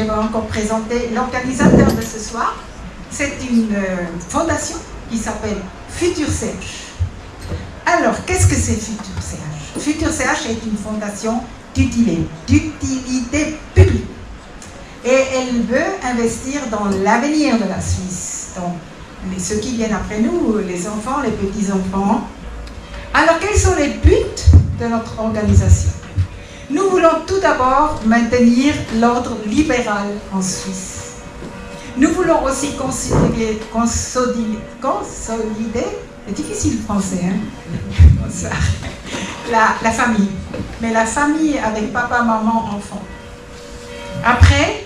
je vais encore présenter l'organisateur de ce soir. C'est une fondation qui s'appelle Futur CH. Alors, qu'est-ce que c'est Futur CH? Futur CH est une fondation d'utilité publique. Et elle veut investir dans l'avenir de la Suisse, donc ceux qui viennent après nous, les enfants, les petits-enfants. Alors, quels sont les buts de notre organisation? Nous voulons tout d'abord maintenir l'ordre libéral en Suisse. Nous voulons aussi consolider, c'est difficile le français, hein? la famille. Mais la famille avec papa, maman, enfant. Après,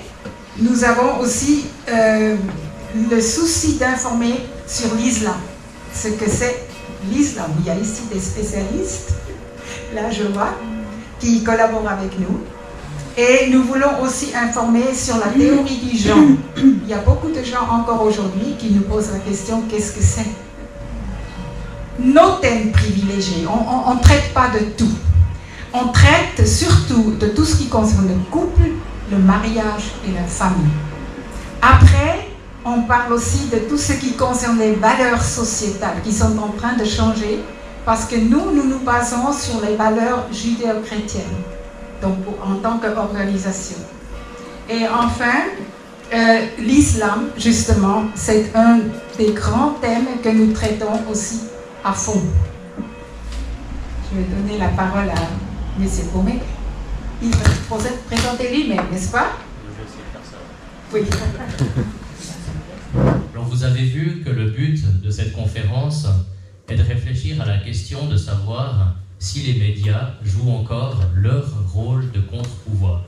nous avons aussi le souci d'informer sur l'islam. Ce que c'est l'islam. Il y a ici des spécialistes, là je vois, qui collaborent avec nous. Et nous voulons aussi informer sur la théorie du genre. Il y a beaucoup de gens encore aujourd'hui qui nous posent la question, qu'est-ce que c'est? Nos thèmes privilégiés, on ne traite pas de tout. On traite surtout de tout ce qui concerne le couple, le mariage et la famille. Après, on parle aussi de tout ce qui concerne les valeurs sociétales qui sont en train de changer parce que nous nous basons sur les valeurs judéo-chrétiennes, donc en tant qu'organisation. Et enfin, l'islam, justement, c'est un des grands thèmes que nous traitons aussi à fond. Je vais donner la parole à M. Pomé. Il va présenter lui-même, n'est-ce pas? Oui. Alors vous avez vu que le but de cette conférence est de réfléchir à la question de savoir si les médias jouent encore leur rôle de contre-pouvoir.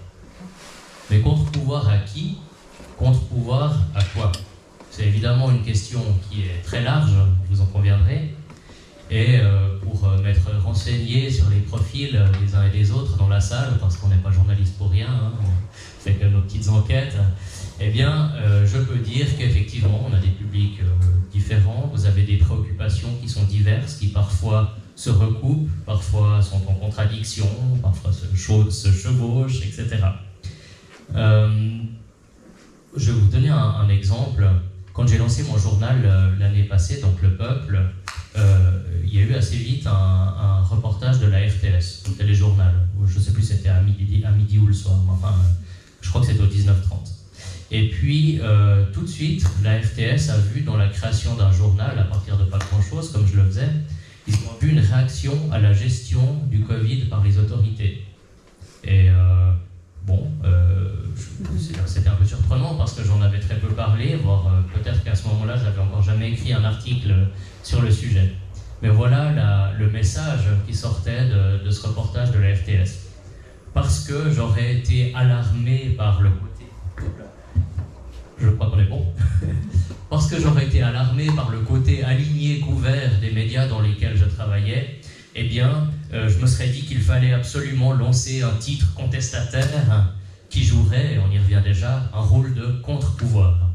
Mais contre-pouvoir à qui? Contre-pouvoir à quoi? C'est évidemment une question qui est très large, vous en conviendrez. Et pour m'être renseigné sur les profils des uns et des autres dans la salle, parce qu'on n'est pas journaliste pour rien, hein, on fait que nos petites enquêtes, eh bien, je peux dire qu'effectivement, on a des publics différents, vous avez des préoccupations qui sont diverses, qui parfois se recoupent, parfois sont en contradiction, parfois se chevauchent, etc. Je vais vous donner un exemple. Quand j'ai lancé mon journal l'année passée, donc Le Peuple, il y a eu assez vite un reportage de la RTS, le téléjournal. Je ne sais plus si c'était à midi ou le soir, mais enfin, je crois que c'était au 19h30. Et puis, tout de suite, la RTS a vu dans la création d'un journal, à partir de pas grand-chose, comme je le faisais, ils ont vu une réaction à la gestion du Covid par les autorités. Et c'était un peu surprenant parce que j'en avais très peu parlé, voire peut-être qu'à ce moment-là, j'avais encore jamais écrit un article sur le sujet. Mais voilà le message qui sortait de ce reportage de la RTS. Parce que j'aurais été alarmé par le côté... Je crois qu'on est bon. Parce que j'aurais été alarmé par le côté aligné, couvert des médias dans lesquels je travaillais, eh bien, je me serais dit qu'il fallait absolument lancer un titre contestataire qui jouerait, et on y revient déjà, un rôle de contre-pouvoir.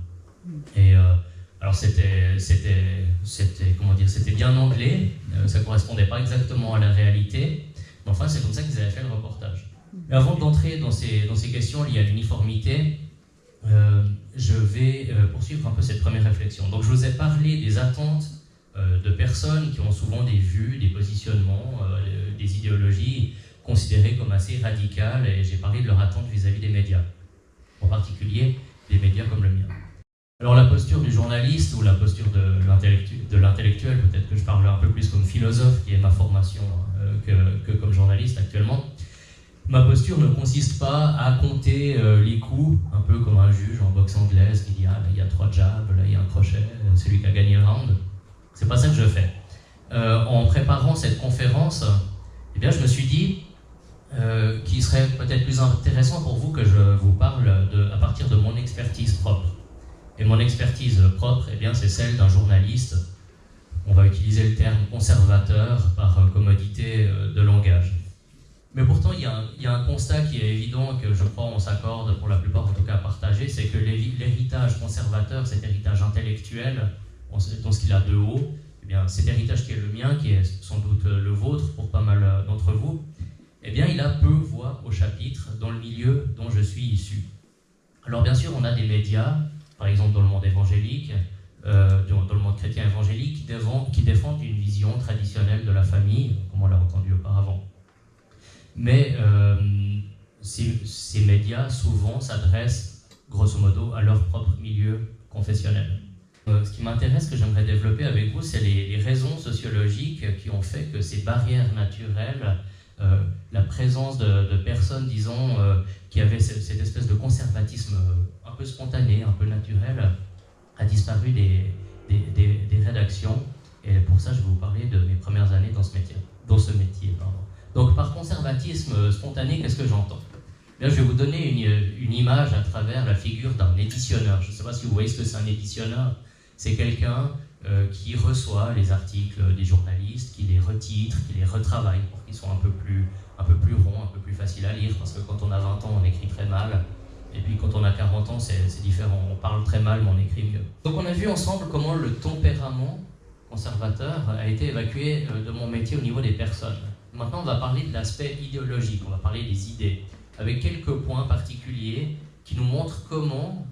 Et alors c'était bien anglais, ça ne correspondait pas exactement à la réalité, mais enfin c'est comme ça qu'ils avaient fait le reportage. Mais avant d'entrer dans ces questions liées à l'uniformité, je vais poursuivre un peu cette première réflexion. Donc je vous ai parlé des attentes de personnes qui ont souvent des vues, des positionnements, des idéologies considérées comme assez radicales, et j'ai parlé de leur attente vis-à-vis des médias, en particulier des médias comme le mien. Alors la posture du journaliste ou la posture de l'intellectuel, peut-être que je parle un peu plus comme philosophe, qui est ma formation, que comme journaliste actuellement, ma posture ne consiste pas à compter les coups, un peu comme un juge en boxe anglaise qui dit « Ah, là, il y a 3 jabs, là, il y a un crochet, celui qui a gagné le round ». C'est pas ça que je fais. En préparant cette conférence, eh bien, je me suis dit qu'il serait peut-être plus intéressant pour vous que je vous parle à partir de mon expertise propre. Et mon expertise propre, eh bien, c'est celle d'un journaliste. On va utiliser le terme conservateur par commodité de langage. Mais pourtant, il y a un constat qui est évident, que je crois on s'accorde pour la plupart en tout cas à partager, c'est que l'héritage conservateur, cet héritage intellectuel, dans ce qu'il a de haut, eh bien, cet héritage qui est le mien, qui est sans doute le vôtre pour pas mal d'entre vous, eh bien, il a peu voix au chapitre dans le milieu dont je suis issu. Alors bien sûr, on a des médias, par exemple dans le monde évangélique, dans le monde chrétien évangélique, qui défendent une vision traditionnelle de la famille, comme on l'a entendu auparavant. Mais ces médias, souvent, s'adressent, grosso modo, à leur propre milieu confessionnel. Ce qui m'intéresse, que j'aimerais développer avec vous, c'est les raisons sociologiques qui ont fait que ces barrières naturelles, la présence de personnes, disons, qui avaient cette espèce de conservatisme un peu spontané, un peu naturel, a disparu des rédactions. Et pour ça, je vais vous parler de mes premières années dans ce métier. Donc, par conservatisme spontané, qu'est-ce que j'entends ? Là, je vais vous donner une image à travers la figure d'un éditionneur. Je ne sais pas si vous voyez ce que c'est un éditionneur. C'est quelqu'un qui reçoit les articles des journalistes, qui les retitre, qui les retravaille pour qu'ils soient un peu plus ronds, un peu plus faciles à lire, parce que quand on a 20 ans, on écrit très mal, et puis quand on a 40 ans, c'est différent. On parle très mal, mais on écrit mieux. Donc on a vu ensemble comment le tempérament conservateur a été évacué de mon métier au niveau des personnes. Maintenant, on va parler de l'aspect idéologique, on va parler des idées, avec quelques points particuliers qui nous montrent comment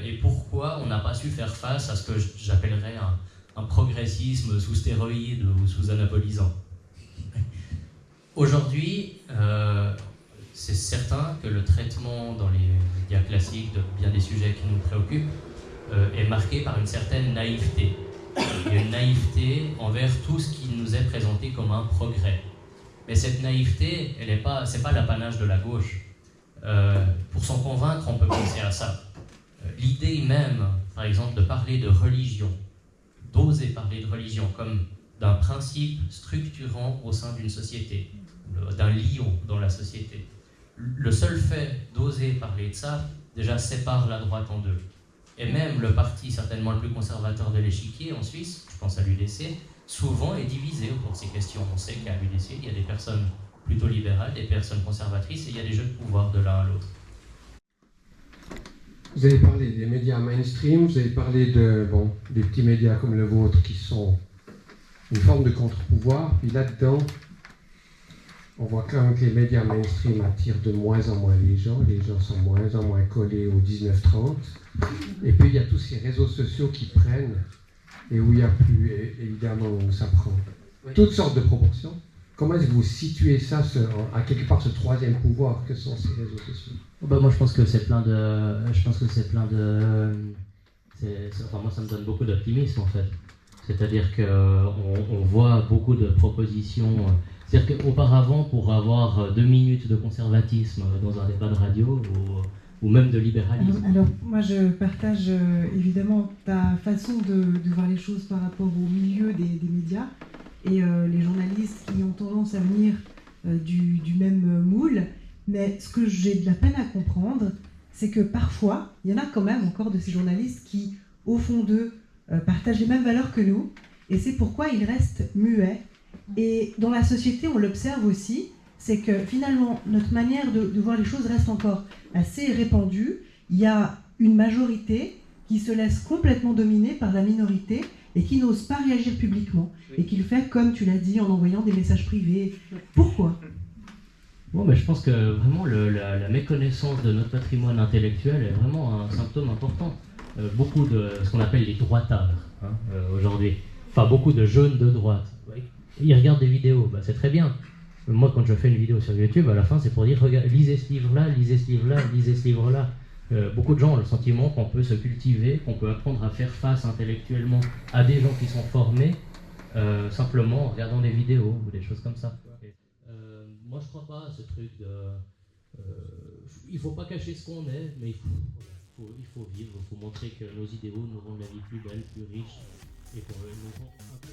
et pourquoi on n'a pas su faire face à ce que j'appellerais un progressisme sous stéroïdes ou sous anabolisant. Aujourd'hui, c'est certain que le traitement dans les médias classiques de bien des sujets qui nous préoccupent est marqué par une certaine naïveté. Il y a une naïveté envers tout ce qui nous est présenté comme un progrès. Mais cette naïveté, c'est pas l'apanage de la gauche. Pour s'en convaincre, on peut penser à ça. L'idée même, par exemple, de parler de religion, d'oser parler de religion comme d'un principe structurant au sein d'une société, d'un lion dans la société. Le seul fait d'oser parler de ça, déjà sépare la droite en deux. Et même le parti certainement le plus conservateur de l'échiquier en Suisse, je pense à l'UDC, souvent est divisé autour de ces questions. On sait qu'à l'UDC, il y a des personnes plutôt libérales, des personnes conservatrices, et il y a des jeux de pouvoir de l'un à l'autre. Vous avez parlé des médias mainstream, vous avez parlé des petits médias comme le vôtre qui sont une forme de contre-pouvoir, puis là-dedans, on voit quand même que les médias mainstream attirent de moins en moins les gens sont de moins en moins collés au 19-30, et puis il y a tous ces réseaux sociaux qui prennent, et où il n'y a plus, évidemment, où ça prend toutes sortes de proportions. Comment est-ce que vous situez ça, à quelque part, ce troisième pouvoir que sont ces réseaux sociaux ? Moi, je pense que c'est plein de... moi, ça me donne beaucoup d'optimisme, en fait. C'est-à-dire qu'on voit beaucoup de propositions... C'est-à-dire qu'auparavant, pour avoir 2 minutes de conservatisme dans un débat de radio, ou même de libéralisme... Alors moi, je partage évidemment ta façon de voir les choses par rapport au milieu des médias, et les journalistes qui ont tendance à venir du même moule. Mais ce que j'ai de la peine à comprendre, c'est que parfois, il y en a quand même encore de ces journalistes qui, au fond d'eux, partagent les mêmes valeurs que nous, et c'est pourquoi ils restent muets. Et dans la société, on l'observe aussi, c'est que finalement, notre manière de voir les choses reste encore assez répandue. Il y a une majorité qui se laisse complètement dominer par la minorité, et qui n'ose pas réagir publiquement, et qui le fait, comme tu l'as dit, en envoyant des messages privés. Pourquoi ? Mais je pense que vraiment la méconnaissance de notre patrimoine intellectuel est vraiment un symptôme important. Beaucoup de ce qu'on appelle les droitards aujourd'hui, enfin beaucoup de jeunes de droite, ils regardent des vidéos, c'est très bien. Moi, quand je fais une vidéo sur YouTube, à la fin, c'est pour dire lisez ce livre-là, lisez ce livre-là, lisez ce livre-là. Beaucoup de gens ont le sentiment qu'on peut se cultiver, qu'on peut apprendre à faire face intellectuellement à des gens qui sont formés simplement en regardant des vidéos ou des choses comme ça. Moi, je crois pas à ce truc de... il faut pas cacher ce qu'on est, mais il faut vivre, il faut montrer que nos idéaux nous rendent la vie plus belle, plus riche, et qu'on nous rend un peu...